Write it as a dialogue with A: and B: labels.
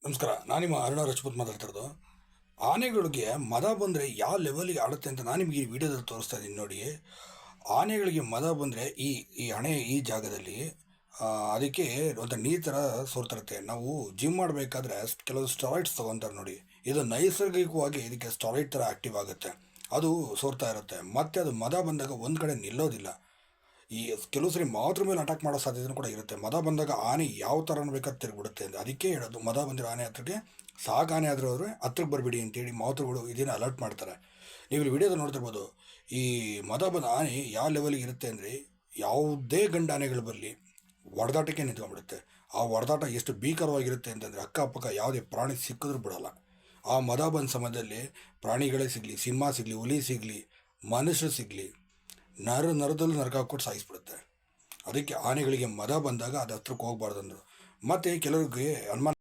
A: ನಮಸ್ಕಾರ. ನಾನು ನಿಮ್ಮ ಅರುಣ ರಜಪೂತ್ ಮಾತಾಡ್ತಿರೋದು. ಆನೆಗಳಿಗೆ ಮದ ಬಂದರೆ ಯಾವ ಲೆವೆಲಿಗೆ ಆಡುತ್ತೆ ಅಂತ ನಾನು ನಿಮಗೆ ಈ ವಿಡಿಯೋದಲ್ಲಿ ತೋರಿಸ್ತಾ ಇದ್ದೀನಿ ನೋಡಿ. ಆನೆಗಳಿಗೆ ಮದ ಬಂದರೆ ಈ ಹಣೆ ಈ ಜಾಗದಲ್ಲಿ ಅದಕ್ಕೆ ಒಂದು ನೀರು ಥರ ಸೋರ್ತಿರುತ್ತೆ. ನಾವು ಜಿಮ್ ಮಾಡಬೇಕಾದ್ರೆ ಕೆಲವು ಸ್ಟೆರಾಯ್ಡ್ಸ್ ತೊಗೊತಾರೆ ನೋಡಿ. ಇದು ನೈಸರ್ಗಿಕವಾಗಿ ಇದಕ್ಕೆ ಸ್ಟೆರಾಯ್ಡ್ ಥರ ಆ್ಯಕ್ಟಿವ್ ಆಗುತ್ತೆ. ಅದು ಸೋರ್ತಾ ಇರುತ್ತೆ. ಮತ್ತು ಅದು ಮದ ಬಂದಾಗ ಒಂದು ಕಡೆ ನಿಲ್ಲೋದಿಲ್ಲ. ಈ ಕೆಲವು ಸರಿ ಮಾತ್ರ ಮೇಲೆ ಅಟ್ಯಾಕ್ ಮಾಡೋ ಸಾಧ್ಯತೆ ಕೂಡ ಇರುತ್ತೆ. ಮದ ಬಂದಾಗ ಆನೆ ಯಾವ ಥರ ಬೇಕಾದ್ರೆ ತಿರುಗಿಬಿಡುತ್ತೆ ಅಂತ. ಅದಕ್ಕೆ ಹೇಳೋದು, ಮದ ಬಂದಿರೋ ಆನೆ ಹತ್ರಕ್ಕೆ ಸಾಕು ಆನೆ ಆದರೂ ಅವರು ಹತ್ರಕ್ಕೆ ಬರಬೇಡಿ ಅಂತೇಳಿ ಮಾತುಗಳು ಇದನ್ನು ಅಲರ್ಟ್ ಮಾಡ್ತಾರೆ. ನೀವು ಇಲ್ಲಿ ವಿಡಿಯೋದಲ್ಲಿ ನೋಡ್ತಿರ್ಬೋದು. ಈ ಮದ ಬಂದ ಆನೆ ಯಾವ ಲೆವೆಲಿಗೆ ಇರುತ್ತೆ ಅಂದರೆ, ಯಾವುದೇ ಗಂಡು ಆನೆಗಳು ಬರಲಿ ಹೊಡೆದಾಟಕ್ಕೆ ನಿಂತ್ಕೊಂಡ್ಬಿಡುತ್ತೆ. ಆ ಹೊಡೆದಾಟ ಎಷ್ಟು ಭೀಕರವಾಗಿರುತ್ತೆ ಅಂತಂದರೆ, ಅಕ್ಕಪಕ್ಕ ಯಾವುದೇ ಪ್ರಾಣಿ ಸಿಕ್ಕಿದ್ರೂ ಬಿಡೋಲ್ಲ. ಆ ಮದ ಬಂದ ಸಮಯದಲ್ಲಿ ಪ್ರಾಣಿಗಳೇ ಸಿಗಲಿ, ಸಿಂಹ ಸಿಗಲಿ, ಹುಲಿ ಸಿಗಲಿ, ಮನುಷ್ಯರು ಸಿಗಲಿ, ನರದಲ್ಲೂ ನರಕ ಹಾಕ್ಕೊಟ್ಟು ಸಾಯಿಸ್ಬಿಡುತ್ತೆ. ಅದಕ್ಕೆ ಆನೆಗಳಿಗೆ ಮದ ಬಂದಾಗ ಅದು ಹತ್ರಕ್ಕೆ ಹೋಗ್ಬಾರ್ದು ಅಂದರು. ಮತ್ತು ಕೆಲವ್ರಿಗೆ ಅನುಮಾನ